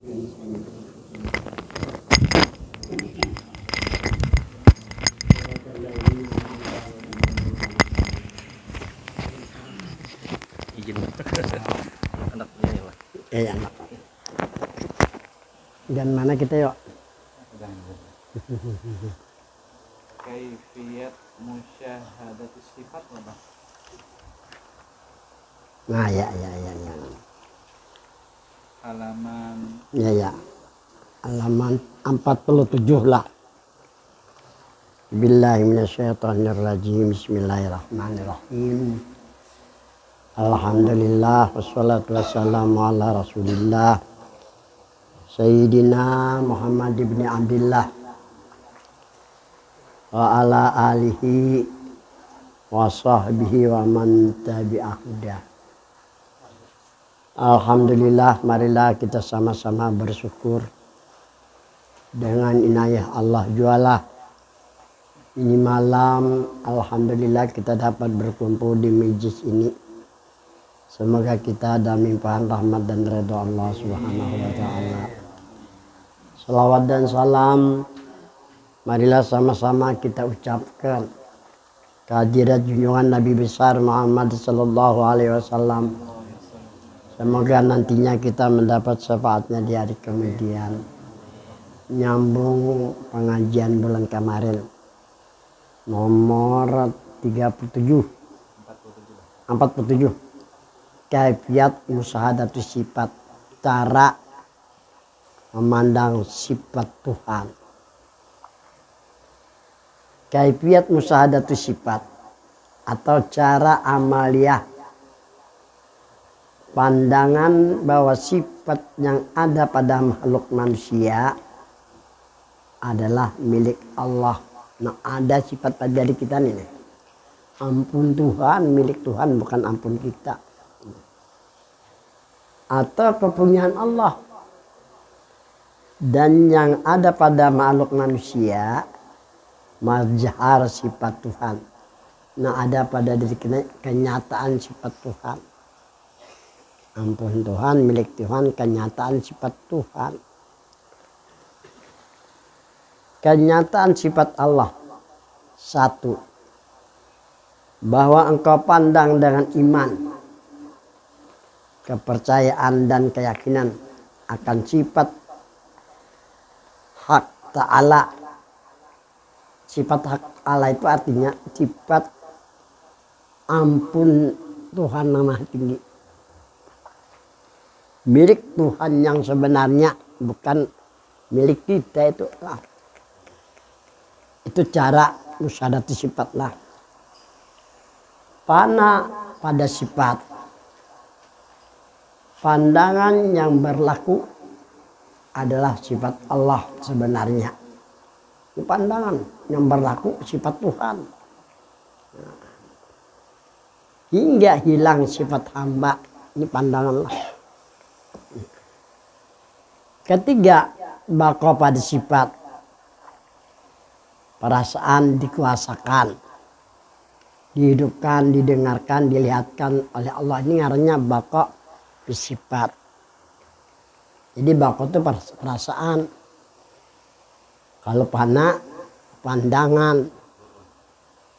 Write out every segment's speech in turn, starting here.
Izin anaknya ya Pak. Anak. Dan mana kita yuk? Kaifiyat musyahadati sifat Pak. Nah ya. Halaman Ya. Halaman 47 lah. Bismillahirrahmanirrahim. Bismillahirrahmanirrahim. Alhamdulillah wassalatu wassalamu ala Rasulillah Sayyidina Muhammad ibn Abdillah wa ala alihi wa sahbihi wa man tabi'ahudah. Alhamdulillah, marilah kita sama-sama bersyukur dengan inayah Allah jualah. Ini malam alhamdulillah kita dapat berkumpul di majlis ini. Semoga kita ada limpahan rahmat dan ridha Allah Subhanahu wa taala. Salawat dan salam marilah sama-sama kita ucapkan kehadirat junjungan Nabi besar Muhammad sallallahu alaihi wasallam. Semoga nantinya kita mendapat syafaatnya di hari kemudian. Nyambung pengajian bulan kemarin. Nomor 47. Kaifiyat musyahadatu sifat, cara memandang sifat Tuhan. Kaifiyat musyahadatu sifat atau cara amaliyah pandangan bahwa sifat yang ada pada makhluk manusia adalah milik Allah. Nah, ada sifat pada diri kita nih. Ampun Tuhan, milik Tuhan, bukan ampun kita. Atau kepunyaan Allah. Dan yang ada pada makhluk manusia mazhar sifat Tuhan. Nah, ada pada diri kita kenyataan sifat Tuhan. Ampun Tuhan, milik Tuhan, kenyataan sifat Tuhan. Kenyataan sifat Allah. Satu, bahwa engkau pandang dengan iman, kepercayaan dan keyakinan akan sifat hak ta'ala. Sifat hak Allah itu artinya sifat ampun Tuhan yang Maha Tinggi. Milik Tuhan yang sebenarnya, bukan milik kita itu lah. Itu cara musyahadati sifat lah. Pada sifat, pandangan yang berlaku adalah sifat Allah sebenarnya. Ini pandangan yang berlaku sifat Tuhan. Hingga hilang sifat hamba. Ini pandangan lah. Ketiga, baqa pada sifat. Perasaan dikuasakan, dihidupkan, didengarkan, dilihatkan oleh Allah. Ini ngarannya baqa bersifat. Jadi baqa itu perasaan. Kalau fana, pandangan.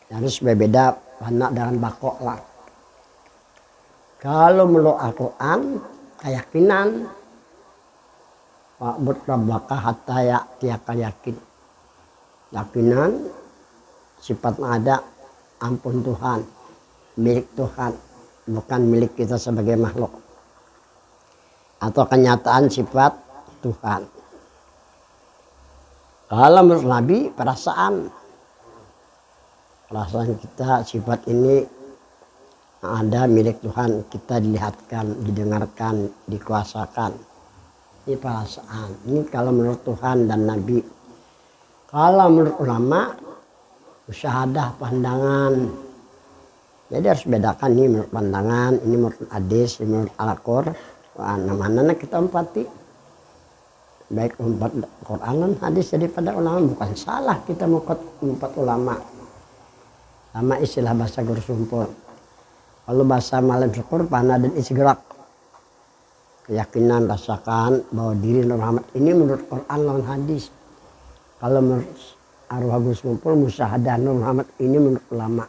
Harus berbeda fana dengan baqa lah. Kalau menurut Al-Quran, keyakinan. Wa'bud rabbaka hatta ya'tiyakal yakin. Yakinan, sifat ada, ampun Tuhan, milik Tuhan, bukan milik kita sebagai makhluk. Atau kenyataan sifat Tuhan. Kalau menurut Nabi, perasaan kita, sifat ini ada milik Tuhan, kita dilihatkan, didengarkan, dikuasakan. Ini perasaan. Ini kalau menurut Tuhan dan Nabi. Kalau menurut ulama, musyahadah pandangan. Jadi harus bedakan ini menurut pandangan, ini menurut hadis, ini menurut Al-Qur'an. Mana kita empati. Baik empat Quran dan hadis daripada ulama, bukan salah kita empat ulama. Sama istilah bahasa guru sumpul. Kalau bahasa malam syukur, panah dan istighraq. keyakinan, rasakan bahwa diri Nur Muhammad ini menurut Quran lawan hadis. Kalau menurut arwah Gus Mumpul, musyahadah Nur Muhammad ini menurut ulama.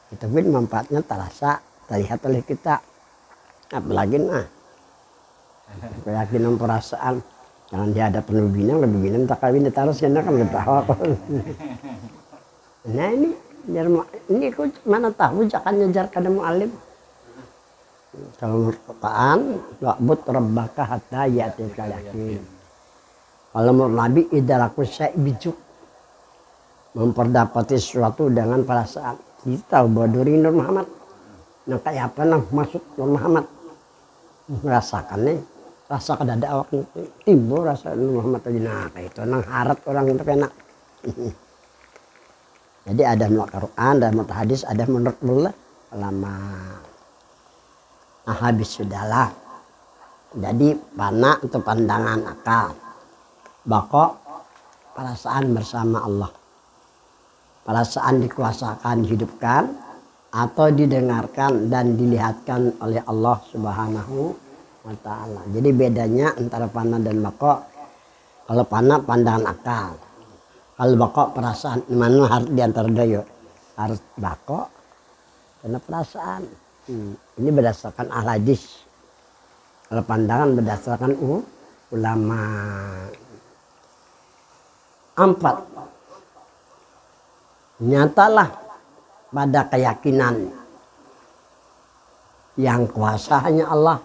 Tapi manfaatnya terasa, terlihat oleh kita. Apalagi keyakinan perasaan. Jangan di hadapan lebih tak kawin ditaruh karena kan ketawa. Nah ini aku mana tahu jangan ngejar kada mu'alim. Kalau menurut Quran, wa'bud rabbaka hatta ya'tiyakal yaqin. Kalau menurut Nabi, idaraku syai' bijuk. Memperdapati sesuatu dengan perasaan. Kita tahu bahwa diri Nur Muhammad. Nah kayak apa masuk Nur Muhammad. Merasakan nih. Rasa kedada awak timbul rasa Nur Muhammad tadi. Nah kayak itu nang harat orang itu enak. Jadi ada menurut Quran, ada menurut hadis, ada menurut ulama. Nah habis sudahlah. Jadi panah atau pandangan akal. Bakok perasaan bersama Allah. Perasaan dikuasakan, dihidupkan atau didengarkan dan dilihatkan oleh Allah Subhanahu wa ta'ala. Jadi bedanya antara panah dan bakok. Kalau panah pandangan akal. Kalau bakok perasaan. Mana harus diantara dayo? Harus bakok karena perasaan. Ini berdasarkan al-hadis. Kalau pandangan berdasarkan ulama. 4. Nyatalah pada keyakinan yang kuasa hanya Allah.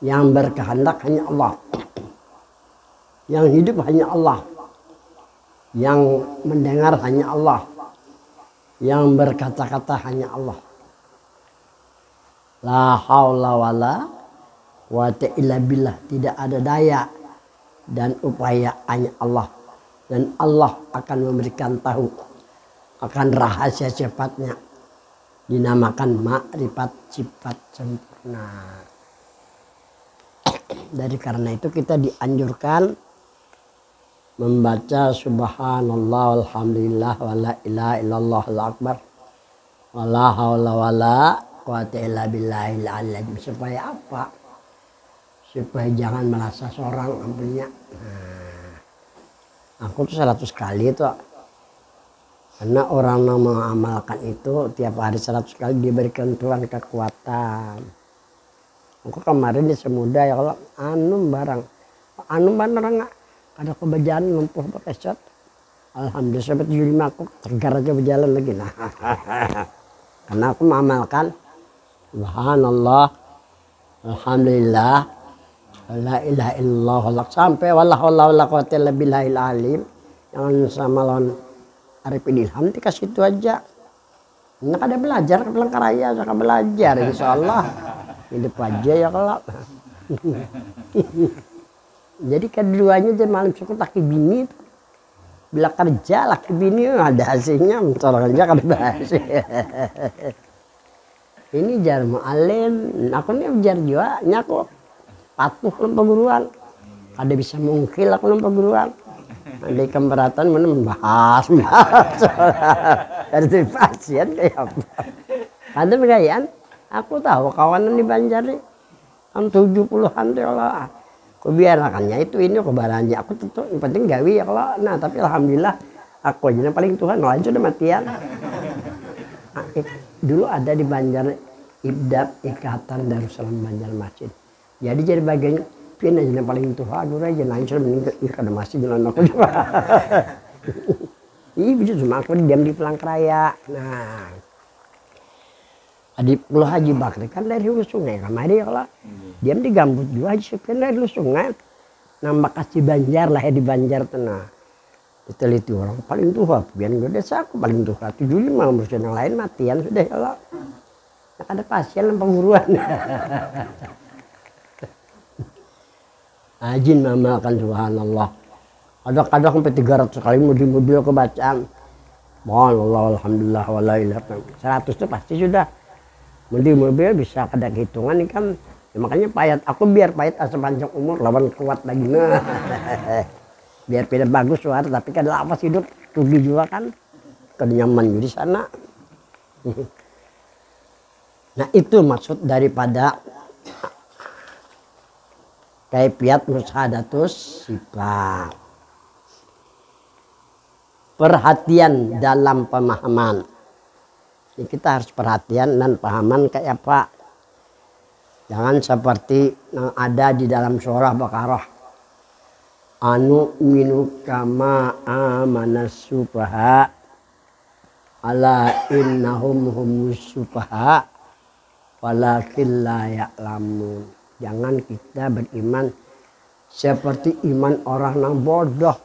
Yang berkehendak hanya Allah. Yang hidup hanya Allah. Yang mendengar hanya Allah. Yang berkata-kata hanya Allah. La haula wala quwata illa billah. Tidak ada daya dan upaya hanya Allah. Dan Allah akan memberikan tahu akan rahasia sifatnya. Dinamakan makrifat sifat sempurna. Dari karena itu kita dianjurkan membaca subhanallah walhamdulillah wala ilaha illallah akbar wala haula wala quwata illa billahil aliyyil. Supaya apa? Supaya jangan merasa seorang ampunya. Aku tuh 100 kali itu. Karena orang yang mengamalkan itu tiap hari 100 kali diberikan Tuhan kekuatan. Aku kemarin di Semuda ya kalau barang nggak ada kebajikan lumpuh pakai shot. Alhamdulillah sampai 75 aku tegar aja berjalan lagi. Nah, karena aku mengamalkan subhanallah alhamdulillah la ilaha illallah sampai wala haula wala quwata illa billahil alim. Jangan sama lawan Arifin Ilham dikasih itu aja. Nggak ada belajar ke Pelangkaraya, saya belajar insyaallah. Hidup aja ya kalau. Jadi keduanya dia malam syukur laki bini. Bila kerja laki bini ada hasilnya, mencolok kerja kan hasil. Ini jar mu'alim, aku nih jar juga, aku patuh dalam perguruan. Ada bisa mungkil aku dalam perguruan. Ada keberatan mana membahas. Dari pasien kayak apa. Ada begayaan. Aku tahu kawanan di Banjar nih, kan 70-an deh Allah. Aku biarkannya itu ini kebarannya. Aku tentu yang penting gawi ya kalau. Nah tapi alhamdulillah aku aja yang paling Tuhan lain sudah matian. Nah, dulu ada di Banjar Ibdab Ikatan Darussalam Banjar Masjid. Jadi bagian pian aja yang paling Tuhan. Aduh aja lain sudah meninggal. Karena masih jalan aku juga. Iya bisa cuma aku diam di Pelangkaraya. Nah. Adik Pulau Haji Bakri kan dari hulu sungai kemarin kalau diam di gambut juga Haji Sufyan dari hulu sungai. Nambah kasih Banjar lah ya di Banjar tenang. Diteliti orang paling tua, pian gue desa aku paling tua 75 berusia yang lain matian sudah kalau. Nah, ada pasien yang penguruan. Ajin mamalkan subhanallah. Kadang-kadang sampai 300 kali mobil aku bacaan. Subhanallah alhamdulillah wala ilaha 100 itu pasti sudah. Mobil bisa ada hitungan ini kan ya, makanya payat aku biar payat asal panjang umur lawan kuat lagi nah. Biar tidak bagus suara tapi kan lapas hidup rugi juga kan kan nyaman di sana. Nah itu maksud daripada kaifiat musyahadatus sifat. Perhatian dalam pemahaman. Jadi kita harus perhatian dan pahaman kayak apa. Jangan seperti yang ada di dalam surah Baqarah. Anu minu kama amanas sufaha ala innahum humus sufaha walakin la ya'lamun. Jangan kita beriman seperti iman orang yang bodoh.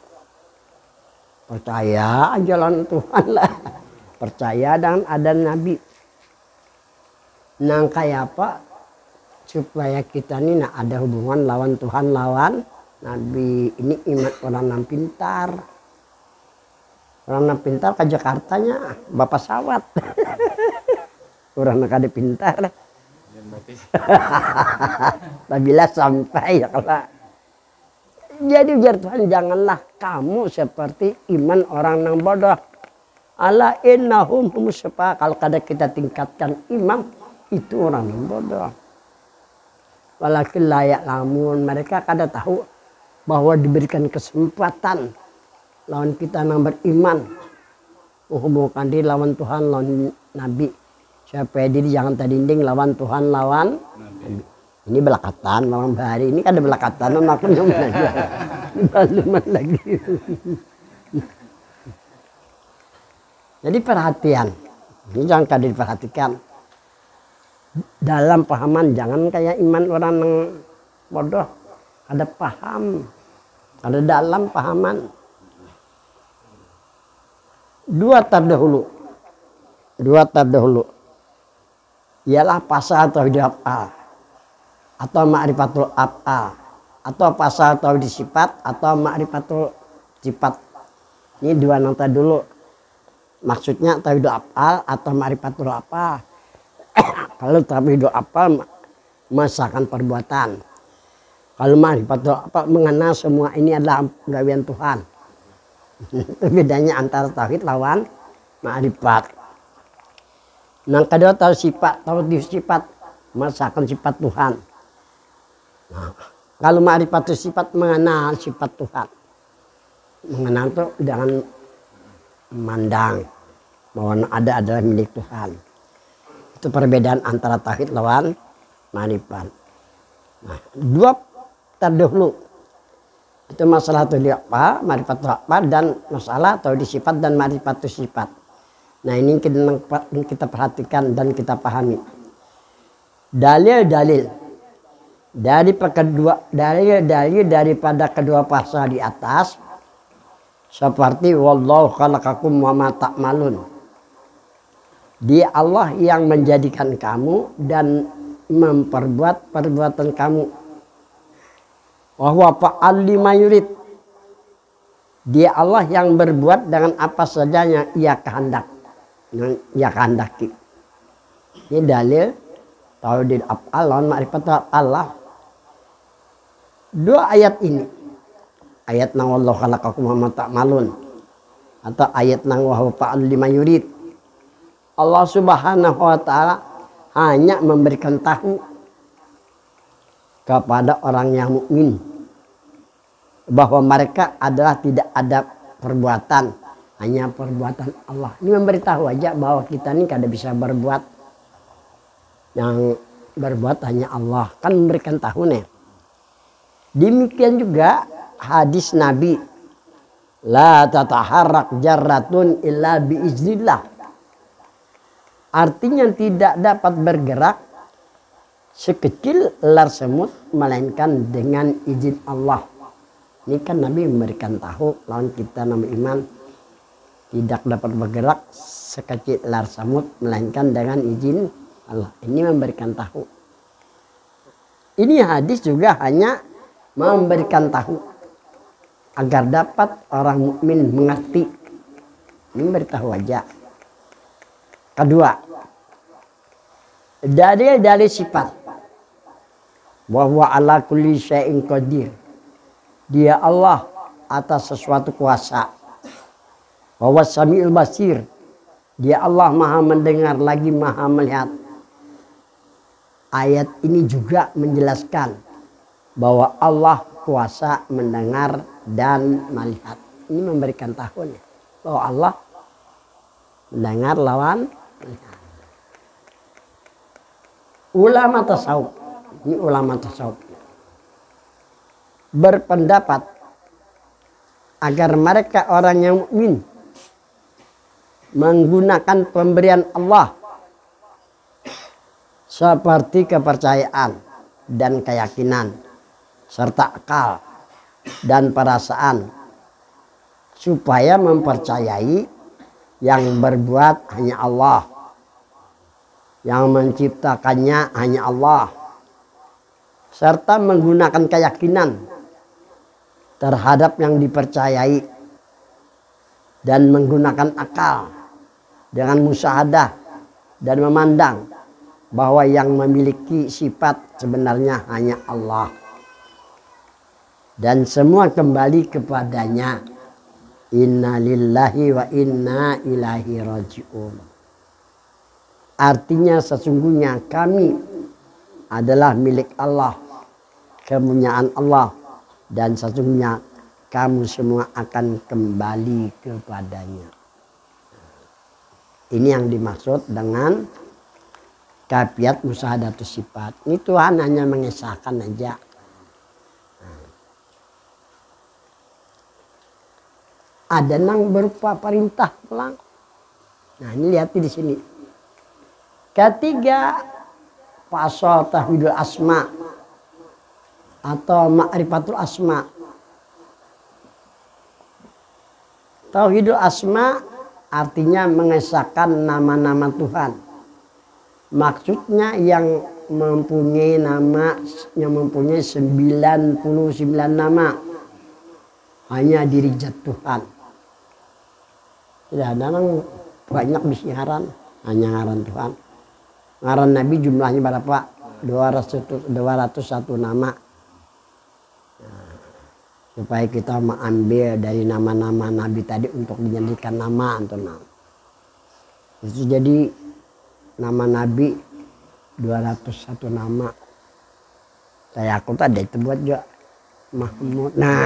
Percaya jalan Tuhan lah. Percaya dengan ada Nabi. Nang kayak apa? Supaya kita ini nak ada hubungan lawan Tuhan, lawan Nabi. Ini iman orang yang pintar. Orang yang pintar ke Jakartanya bapak sawat. Orang yang ada pintar. Apabila sampai ya kalau. Jadi ujar Tuhan, janganlah kamu seperti iman orang yang bodoh. Ala innahum humus sufaha. Kalau kadang kita tingkatkan imam, itu orang yang bodoh. Walakin la ya'lamun. Mereka kadang tahu bahwa diberikan kesempatan lawan kita yang beriman. Menghubungkan diri lawan Tuhan, lawan Nabi. Supaya diri jangan terdinding lawan Tuhan, lawan Nabi. Ini belakatan malam hari ini kan ada belakatan aku nyoman aja. Baluman lagi. Jadi perhatian. Ini jangan kadang diperhatikan. Dalam pahaman jangan kayak iman orang yang bodoh. Ada paham. Ada dalam pahaman. Dua terdahulu. Ialah pasal atau af'al. Atau ma'rifatul af'al. Atau pasal atau sifat. Atau ma'rifatul sifat. Ini dua nota dulu. Maksudnya tauhid af'al atau ma'rifatul af'al. Kalau tauhid af'al masakan perbuatan. Kalau ma'rifatul af'al mengenal semua ini adalah gawean Tuhan. Bedanya antara tauhid lawan ma'rifat. Yang kedua tauhid sifat masakan sifat Tuhan. Nah, kalau ma'rifatul sifat mengenal sifat Tuhan. Mengenal itu dengan memandang bahwa ada adalah milik Tuhan. Itu perbedaan antara tauhid lawan ma'rifat. Nah, dua terdahulu itu masalah tauhid apa, ma'rifatul apa, dan masalah tauhid sifat dan ma'rifatul sifat. Nah ini kita perhatikan dan kita pahami. Dalil-dalil daripada kedua pasal di atas seperti wallahu khalaqakum wa ma ta'malun. Dia Allah yang menjadikan kamu dan memperbuat perbuatan kamu. Wa huwa fa'al lima yurid. Dia Allah yang berbuat dengan apa saja yang ia kehendaki. Ini dalil tauhid af'al lawan ma'rifatul Allah. Dua ayat ini, ayat nang wallahu khalaqakum wa ma ta'malun atau ayat nang wa huwa fa'al lima yurid. Allah Subhanahu wa taala hanya memberikan tahu kepada orang yang mukmin bahwa mereka adalah tidak ada perbuatan, hanya perbuatan Allah. Ini memberitahu aja bahwa kita ini kada bisa berbuat, yang berbuat hanya Allah, kan memberikan tahu nih. Demikian juga hadis Nabi, la tataharrak jarratun illa biiznillah. Artinya tidak dapat bergerak sekecil ular semut melainkan dengan izin Allah. Ini kan Nabi memberikan tahu lawan kita nama iman tidak dapat bergerak sekecil ular semut melainkan dengan izin Allah. Ini memberikan tahu. Ini hadis juga hanya memberikan tahu agar dapat orang mukmin mengerti. Ini beritahu aja. Kedua, dari sifat bahwa ala kulli syai'in qadir. Dia Allah atas sesuatu kuasa. Bahwa sami'ul basir. Dia Allah maha mendengar lagi maha melihat. ayat ini juga menjelaskan bahwa Allah kuasa mendengar dan melihat. Ini memberikan tahun bahwa Allah mendengar lawan melihat. Ulama tasawuf, ini ulama tasawuf berpendapat agar mereka orang yang mukmin menggunakan pemberian Allah seperti kepercayaan dan keyakinan serta akal dan perasaan supaya mempercayai yang berbuat hanya Allah, yang menciptakannya hanya Allah, serta menggunakan keyakinan terhadap yang dipercayai dan menggunakan akal dengan musyahadah dan memandang bahwa yang memiliki sifat sebenarnya hanya Allah dan semua kembali kepadanya. Inna lillahi wa inna ilaihi raji'un. Artinya sesungguhnya kami adalah milik Allah, kepunyaan Allah, dan sesungguhnya kamu semua akan kembali kepadanya. Ini yang dimaksud dengan kafiat musyahadatus sifat. Ini Tuhan hanya mengesahkan aja. Ada yang berupa perintah pulang. Nah ini lihat di sini. Ketiga, pasal tauhidul asma atau ma'rifatul asma. Tauhidul asma artinya mengesahkan nama-nama Tuhan. Maksudnya yang mempunyai nama, yang mempunyai 99 nama, hanya diri zat Tuhan. Tidak ada yang banyak bisa ngaran, hanya ngaran Tuhan. Ngaran Nabi jumlahnya berapa? 201 nama. Nah, supaya kita mengambil dari nama-nama Nabi tadi untuk dijadikan nama atau nama. Itu jadi nama Nabi 201 nama. Saya aku tadi itu buat juga Mahmud. Nah,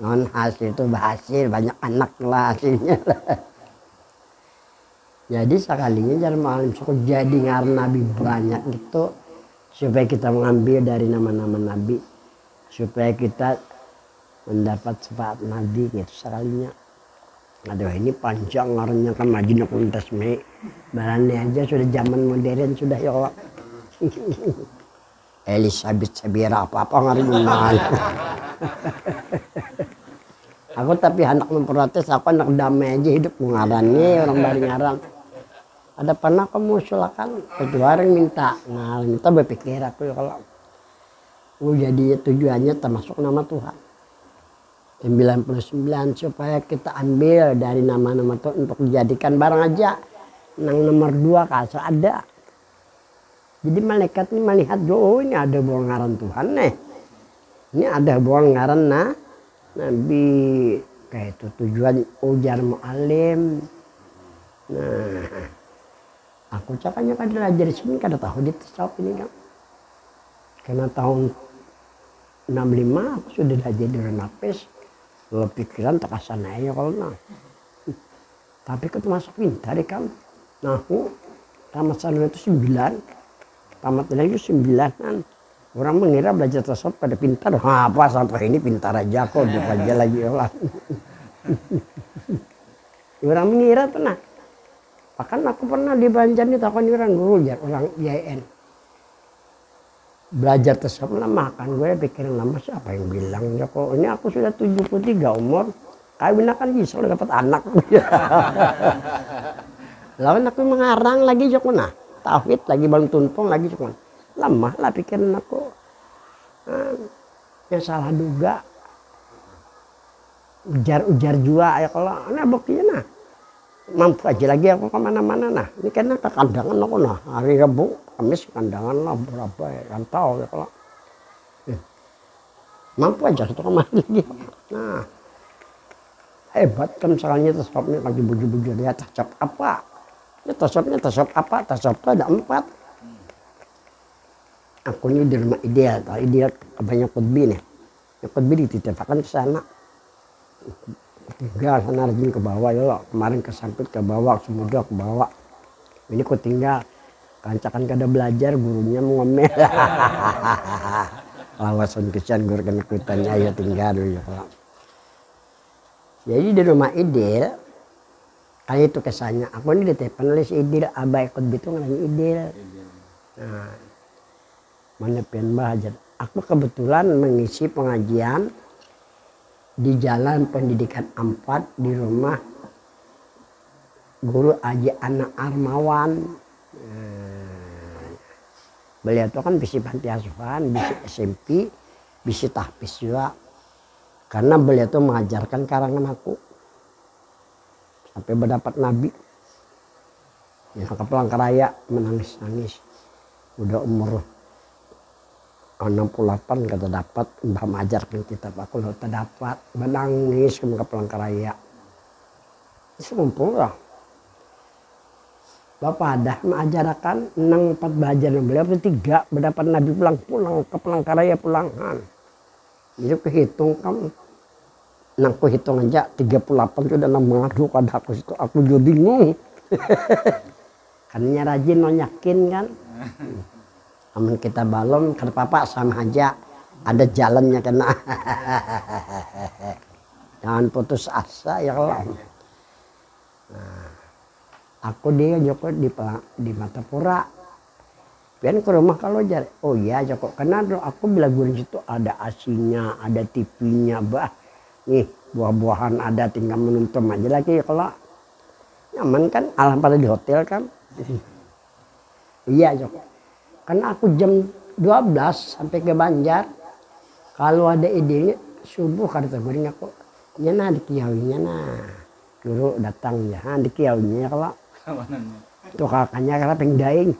non hasil itu berhasil, banyak anak lah hasilnya. Jadi sekalinya jangan malam suku jadi ngaran Nabi banyak gitu supaya kita mengambil dari nama-nama Nabi, supaya kita mendapat sifat Nabi gitu sekalinya. Aduh ini panjang ngarannya kan majina kuntas me. Barangnya aja sudah zaman modern sudah ya Allah. Elizabeth Sabira apa-apa ngarannya. Aku tapi anak memprotes, aku anak damai aja hidup ngarannya orang bari ngaran. Ada pernah kamu silakan kedua orang minta, nah minta berpikir aku ya kalau jadi tujuannya termasuk nama Tuhan 99 supaya kita ambil dari nama-nama Tuhan untuk dijadikan barang aja. Nang nomor 2 kasar ada. Jadi malaikat ini melihat, oh ini ada buang ngaran Tuhan nih. Ini ada buang ngaran Nabi. Kayak itu tujuan ujar mu'alim. Nah, aku cakapnya kan belajar di sini kada tahu di tasawuf ini kan. Karena tahun 65 aku sudah belajar di Renapes. Kalau pikiran tak kasana ya kalau nah. Tapi kan masuk pintar kan. Nah, tamat sana itu 9. Tamat lagi 9-an. Orang mengira belajar tasawuf pada pintar. Apa sampai ini pintar aja kok belajar lagi olah. Orang mengira tuh nah. Bahkan aku pernah di Banjar nih takon orang guru orang IAIN. Belajar tasawuf lama kan gue pikiran lama siapa yang bilang ya kok ini aku sudah 73 umur. Kawin kan bisa dapat anak. Lawan aku mengarang lagi joko nah. Tauhid lagi bang tunpong lagi cuma lama lah pikiran aku yang salah duga ujar jua ya kalau nah buktinya nah mampu aja lagi aku kemana-mana nah ini karena ke kandangan aku nah hari Rabu Kamis kandangan lah berapa ya kan tahu ya kalau mampu aja itu kemana lagi nah hebat kan misalnya tasawufnya lagi buju-buju dia cap apa Ya, tasawuf apa? Tasawuf itu ada 4. Aku ini di rumah ideal, ideal banyak kutbi nih. Ya, kutbi dititipkan ke sana. Tinggal sana rajin ke bawah ya loh. Kemarin ke Sampit ke bawah, Samudra ke bawah. Ini ku tinggal. Kancakan kada belajar, gurunya mau ngomel. Lawasan kesian guru kena kuitannya ya tinggal dulu ya. Jadi di rumah Idil, kayak itu kesannya. Aku ini ditelepon oleh si Idil, abah ikut itu ngalami Idil. Nah, mana pian bahajar. Aku kebetulan mengisi pengajian di Jalan Pendidikan 4 di rumah Guru Aji Anak Armawan. Beliau itu kan bisi panti asuhan, bisi SMP, bisi tahfiz juga. Karena beliau itu mengajarkan karangan aku. Sampai berdapat Nabi. Yang ke Palangkaraya menangis-nangis. Udah umur 68 kata dapat, Mbah mengajarkan kitab aku lalu terdapat. Menangis ke Palangkaraya. Itu mumpung lah. Bapak ada mengajarkan 4 belajar beliau 3 berdapat Nabi pulang ke Palangkaraya pulangan. Itu kehitung kan, nangku hitung aja 38 sudah mengadu pada aku situ, aku juga bingung. Karena rajin nonyakin kan. Amin kita balon ke papa sama aja, ada jalannya kena. Jangan putus asa ya Allah. Nah, aku dia Joko di Matapura. Pian ke rumah kalau jar. Oh iya Joko, karena aku bilang guru situ ada asinya, ada TV-nya, bah. Nih buah-buahan ada, tinggal menuntum aja lagi kalau nyaman kan, alhamdulillah di hotel kan. Iya Joko. Karena aku jam 12 sampai ke Banjar. Kalau ada idenya subuh kata guring aku. Nyana dikiaunya nah. Guru datang ya, dikiaunya kalau tuh kakaknya karena pengdaing.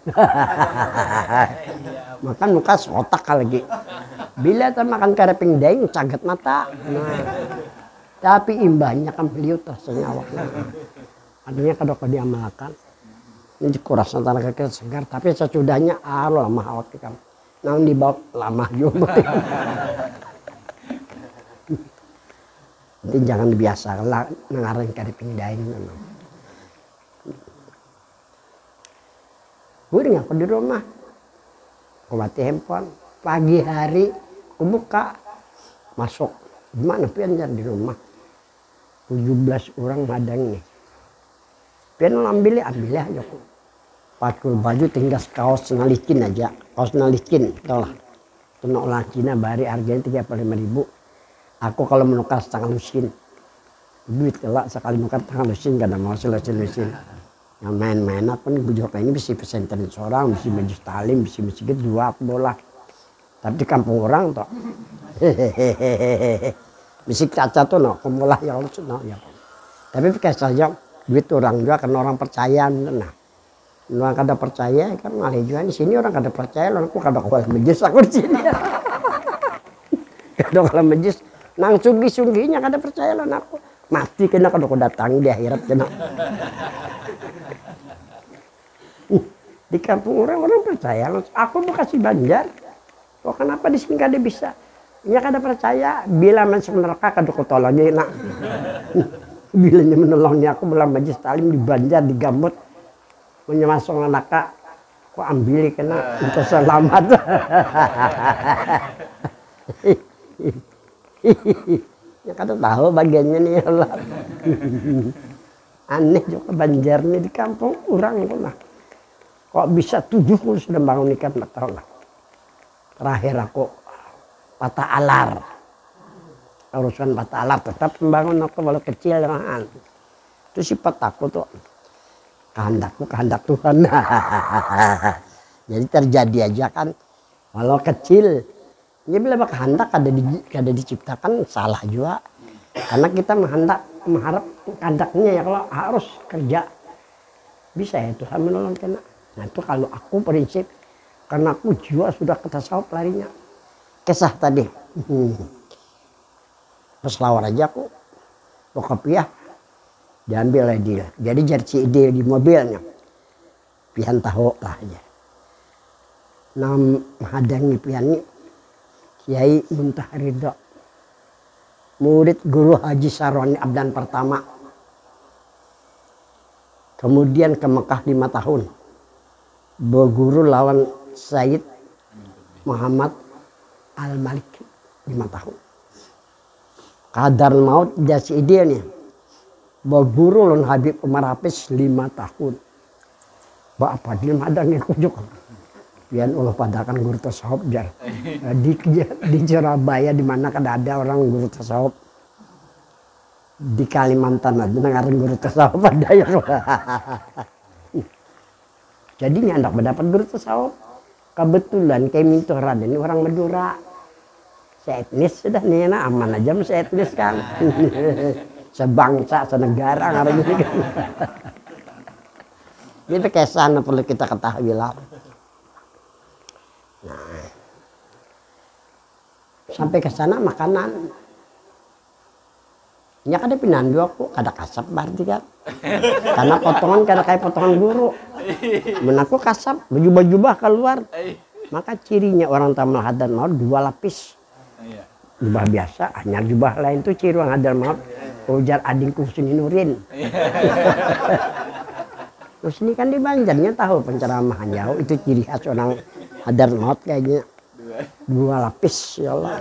Makan muka sotak lagi. Bila kita makan karena pengdaing caget mata. Nah, tapi imbahnya kan beliau tersenyawa. Artinya kalau dia makan. Ini kurasnya tanah kaki segar. Tapi sesudahnya lama awak kan. Nah dibawa lama juga. Nanti jangan biasa lah ngarang karena pengdaing. Guring aku di rumah, aku mati handphone. Pagi hari aku buka, masuk. Gimana pian di rumah? 17 orang madang nih. Pian ambil aja aku. Pakul baju tinggal kaos nalikin aja, kaos nalikin, tau lah. Tenok lah Cina bari harganya 35.000. Aku kalau menukar setengah lusin, duit kelak sekali menukar setengah lusin, gak ada mau selesai lusin. Yang main-main aku nih bujurnya ini bisa pesantren seorang, bisa majlis talim, bisa masjid 2 bola. Tapi di kampung orang toh, bisa kaca tuh no, kemulah yang lucu no ya. Tapi kayak saja duit orang juga karena orang percaya, nah. Orang kada percaya kan ngalih juga di sini orang kada percaya, aku kada kuat majlis aku di sini. Kada kuat majlis, nang sunggi-sungginya kada percaya lah aku. Mati kena kada aku datang di akhirat kena. Di kampung orang percaya, aku Bekasi Banjar. Oh kenapa di sini kada bisa? Ya kada percaya, bila masuk neraka kada aku tolongnya nak. Bilanya menolongnya aku belah majlis talim di Banjar di Gambut. Masuk neraka, aku ambil kena untuk selamat. Ya kada tahu bagiannya nih Allah. Aneh juga Banjar nih di kampung orang itu lah. Kok bisa 70 sudah bangun nikah nggak tahu lah. Terakhir aku patah alar. Urusan patah alar tetap membangun aku walau kecil dengan itu sifat aku tuh kehendak Tuhan. Jadi terjadi aja kan walau kecil. Ini bila kehendak ada diciptakan salah juga. Karena kita mengharap kehendaknya ya kalau harus kerja. Bisa ya Tuhan menolong kena. Nah itu kalau aku prinsip, karena aku jiwa sudah ke tasawuf larinya. Kisah tadi. Pas lawar aja aku, kopiah diambil oleh dia. Jadi jadi si ide di mobilnya. pian tahu lah aja. Nam hadangi pian ni Kiai Muntah Ridho, murid guru Haji Sarwani Abdan pertama. Kemudian ke Mekah 5 tahun, berguru lawan Sayyid Muhammad Al-Malik 5 tahun. Kadar maut jasi dia nih, berguru lawan Habib Umar Hafiz 5 tahun. Bapak dia madangi kujuk. Pian Allah padakan guru tasawuf jar. Di Surabaya di mana kada ada orang guru tasawuf. Di Kalimantan ada dengar guru tasawuf ada ya. Jadi nyandak mendapat guru tasawuf. Kebetulan kayak minto Raden ini orang Madura. Seetnis sudah nih nah, aman aja mas seetnis kan. Sebangsa senegara ngaran ini kan. Itu kesan perlu kita ketahui lah. Nah, sampai ke sana makanan. Nya kada pinandu aku, kada kasap berarti kan. Karena potongan kada kayak potongan guru. Menaku kasap, baju-baju keluar. Maka cirinya orang tamal hadar maut 2 lapis. Jubah biasa, hanya jubah lain tuh ciri orang hadar maut. Ujar adingku Husni Nurin. Terus ini kan di Banjarnya tahu penceramahan jauh itu ciri khas orang hadar maut kayaknya 2 lapis ya Allah.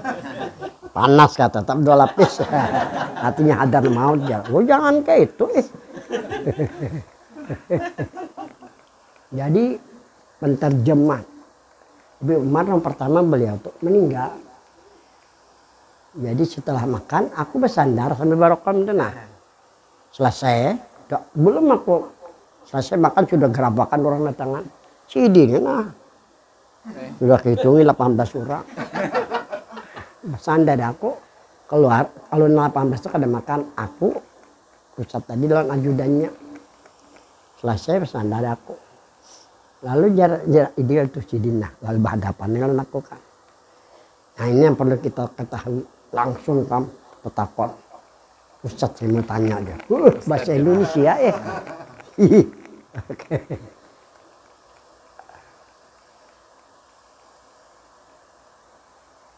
Panas kata tetap 2 lapis. Artinya hadar maut ya. Oh jangan kayak itu Jadi penterjemah Habib Umar yang pertama beliau tuh meninggal. Jadi setelah makan aku bersandar sambil barokam itu nah. Selesai, belum aku selesai makan sudah gerabakan orang datangan. Sidin nah. Sudah kehitungin 18 orang. Bersandar aku keluar, kalau 18 itu kada makan aku pusat tadi lawan ajudannya. Selesai bersandar aku. Lalu jarak ideal tuh Sidin nah, lalu berhadapan dengan aku kan. Nah ini yang perlu kita ketahui. Langsung kam petakon. Ustadz saya mau tanya dia. Bahasa Indonesia Oke.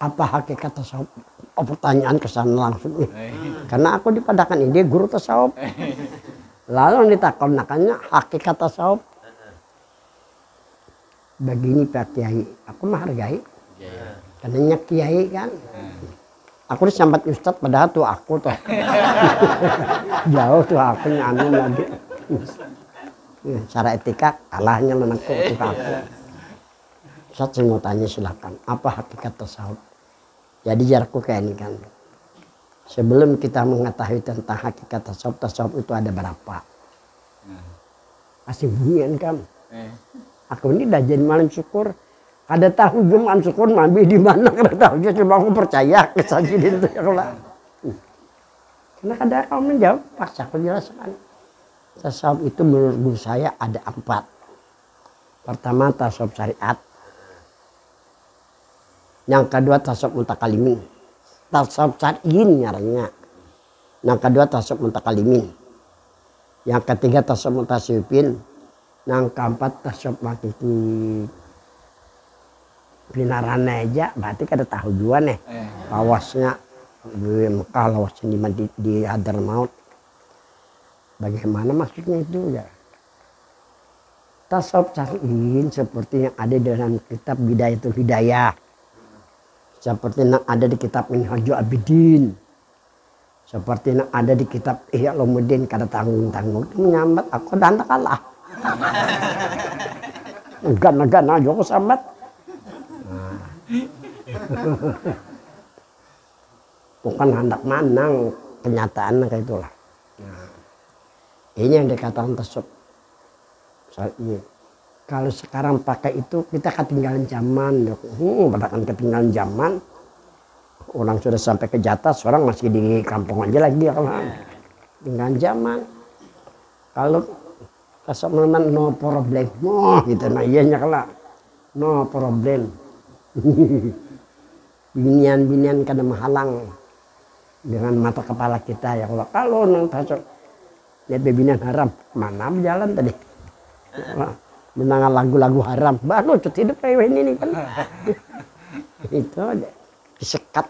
Apa hakikat tasawuf? Oh, pertanyaan kesana langsung nih. Karena aku dipadakan ini guru tasawuf. Lalu ditakonakannya hakikat tasawuf. Begini Pak Kiai, aku menghargai. Karena Kiai kan. Aku disambat Ustadz padahal tuh aku tuh. Jauh tuh aku nyanu lagi. Secara etika kalahnya menangku untuk aku. Ustadz saya mau tanya silakan. Apa hakikat tasawuf? Jadi jarakku kayak ini kan. Sebelum kita mengetahui tentang hakikat tasawuf, tasawuf itu ada berapa? Masih bunyian kan? Aku ini dah jadi malam syukur. Ada tahu Jumat syukur nabi di mana kada tahu dia cuma aku percaya kesajian itu ya Allah. Karena kada kau menjawab pas aku jelaskan. Tasawuf itu menurut guru saya ada 4. Pertama tasawuf syariat. Yang kedua tasawuf mutakalimin. Tasawuf syar'in nyaranya. Yang kedua tasawuf mutakalimin. Yang ketiga tasawuf mutasawwifin. Yang keempat tasawuf hakiki. Pelinaran aja berarti kada tahu juga nih. Lawasnya di Mekah, lawasnya di Hadramaut. Bagaimana maksudnya itu ya? Tasawuf syar'in seperti yang ada dalam kitab Bidayatul Hidayah. Seperti yang ada di kitab Minhajul Abidin. Seperti yang ada di kitab Ihya Ulumuddin kada tanggung-tanggung menyambat aku dan kalah. Gan-gan aja aku sambat. Bukan hendak manang kenyataan kayak itulah. Nah, ini yang dikatakan tasawuf. Kalau sekarang pakai itu kita ketinggalan zaman. Padahal ketinggalan zaman. Orang sudah sampai ke Jatas, orang masih di kampung aja lagi ya kan. Ketinggalan zaman. Kalau tasawuf memang no problem. Gitu nah iyanya kalau no problem. Binian-binian kada menghalang dengan mata kepala kita ya Allah. Kalau nang tasawuf lihat binian haram mana berjalan tadi. mendengar lagu-lagu haram. Baru lucu hidup kayak ini kan. Itu disekat.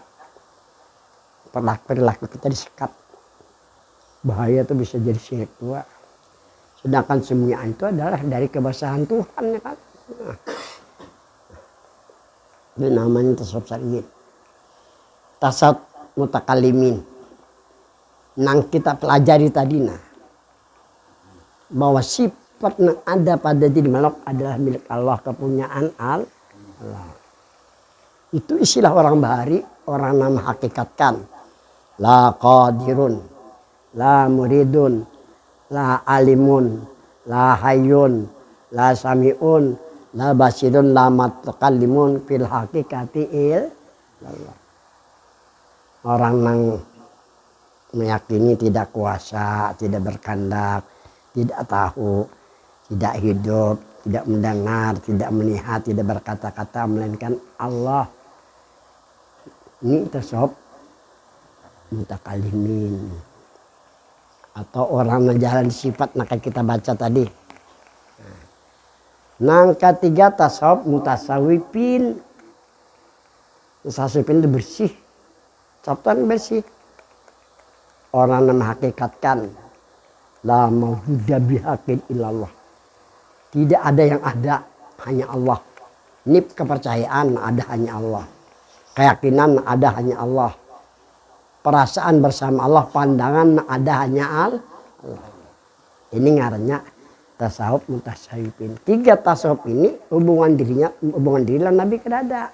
Perilaku kita disekat. Bahaya tuh bisa jadi syirik tua. Sedangkan semua itu adalah dari kebesaran Tuhan ya kan. Nah. Ini namanya tasawuf syar'i. Tasawuf mutakalimin. Nang kita pelajari tadi nah. Bahwa sifat yang ada pada diri makhluk adalah milik Allah, kepunyaan Allah. Itu istilah orang bahari, orang nama hakikatkan. La qadirun, la muridun, la alimun, la hayyun, la sami'un, la basirun, la mutakallimun fil hakikati Allah. Orang yang meyakini tidak kuasa, tidak berkehendak, tidak tahu, tidak hidup, tidak mendengar, tidak melihat, tidak berkata-kata, melainkan Allah. Ini tasawuf mutakalimin. Atau orang menjalani sifat yang kita baca tadi. Nang ketiga tasawuf mutasawwifin. Mutasawwifin itu bersih. Sabtan bersih. Orang yang menghakikatkan la mawjuda bihaqin illallah. Tidak ada yang ada, hanya Allah. Ini kepercayaan ada hanya Allah. Keyakinan ada hanya Allah. Perasaan bersama Allah, pandangan ada hanya Allah. Ini ngarannya tasawuf mutasawwifin. 3 tasawuf ini hubungan diri dengan Nabi kedada.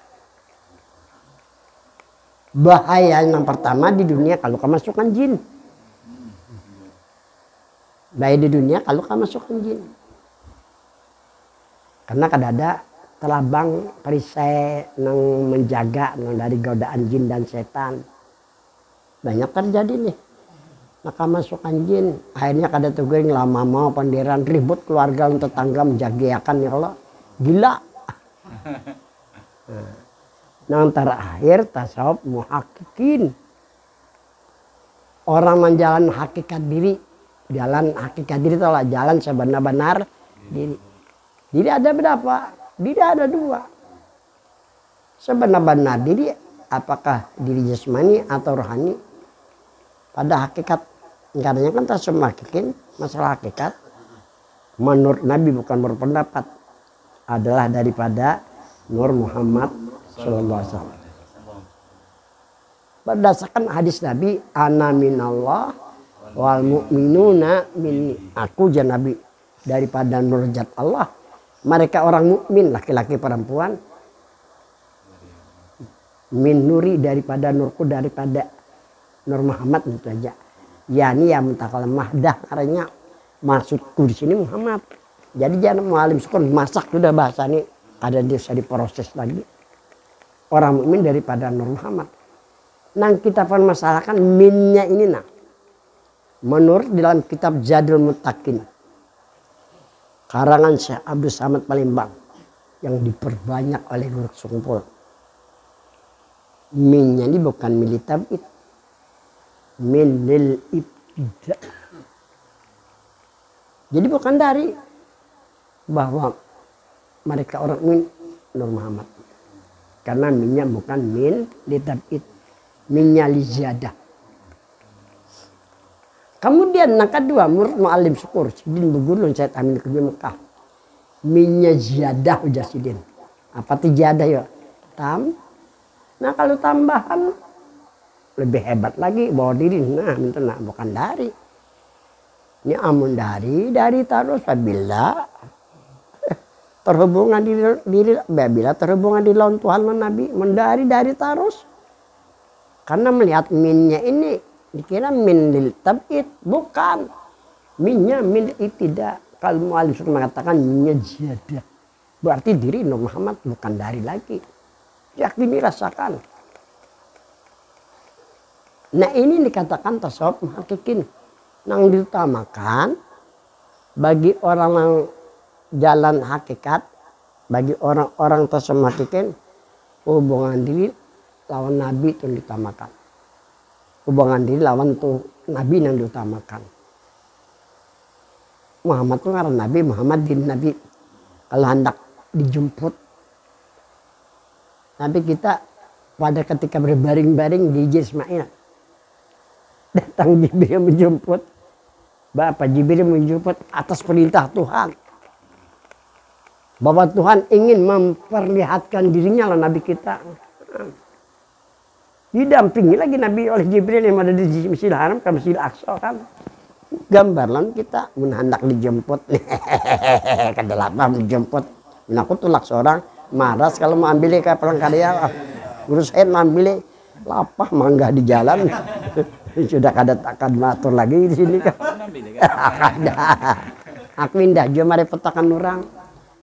Bahaya yang pertama di dunia kalau kemasukan jin. Bahaya di dunia kalau kemasukan jin. Karena kadada telabang perisai nang menjaga nang dari godaan jin dan setan. Banyak terjadi nih. Maka masukan jin. Akhirnya kada tuh lama mau pandiran ribut keluarga tetangga menjagiakan ya Allah. Gila. Nah terakhir tasawuf muhakkikin. Orang menjalan hakikat diri. Jalan hakikat diri itu adalah jalan sebenar-benar diri. Diri ada berapa? Diri ada 2. Sebenar-benar diri apakah diri jasmani atau rohani? Pada hakikat katanya kan tasawuf muhakkikin masalah hakikat menurut Nabi bukan berpendapat adalah daripada Nur Muhammad sallallahu alaihi wasallam. Berdasarkan hadis Nabi ana minallah wal mu'minuna minni. Aku jan Nabi daripada nur zat Allah. Mereka orang mukmin laki-laki perempuan. Min nuri daripada nurku daripada Nur Muhammad itu aja. Yani yang mentakal mahdah karena maksudku di sini Muhammad. Jadi jangan mualim syukur masak sudah bahasa ini ada bisa diproses lagi. Orang mukmin daripada Nur Muhammad. Nang kita permasalahkan minnya ini nah. Menurut dalam kitab Zadul Muttaqin karangan Syekh Abdul Samad Palembang yang diperbanyak oleh Guru Sungpul. Minnya ini bukan militab itu. Min lil ibtida. Jadi bukan dari bahwa mereka orang min Nur Muhammad. Karena minnya bukan min litabid. Minnya li ziyadah. Kemudian yang kedua menurut Mu'alim Syukur Sidin Bugulun Syed Amin Kubi Mekah. Minnya ziyadah ujar Sidin. Apa itu ziyadah ya? Nah kalau tambahan lebih hebat lagi bawa diri. Nah itu nah, bukan dari. Ini amun dari terus bila terhubungan diri bila terhubungan di lawan Tuhan dan Nabi dari terus. Karena melihat minnya ini dikira min lil tabid, bukan. Minnya min tidak. Kalau Mu'alim Syukur mengatakan minnya ziyadah. Berarti diri Nur Muhammad bukan dari lagi. Yakini rasakan. Nah ini dikatakan tasawuf muhakkikin. Yang diutamakan bagi orang yang jalan hakikat, bagi orang-orang tasawuf muhakkikin, hubungan diri lawan Nabi itu diutamakan. Hubungan diri lawan tuh Nabi yang diutamakan. Muhammad itu ngaran Nabi, Muhammad din Nabi. kalau hendak dijemput. Tapi kita pada ketika berbaring-baring di Ismail, datang Jibril menjemput. Bapak Jibril menjemput atas perintah Tuhan. Bahwa Tuhan ingin memperlihatkan dirinya lah Nabi kita. Didampingi lagi Nabi oleh Jibril yang ada di Masjidil Haram ke Masjidil Aqsa kan. Gambaran kita hendak dijemput. Kedelapan dijemput. Aku tulak seorang maras kalau mau ambil ke perangkarya. Urus saya mau ambil lapah mangga di jalan. Sudah kada takkan matur lagi di sini kan. Aku indah, cuma repot orang.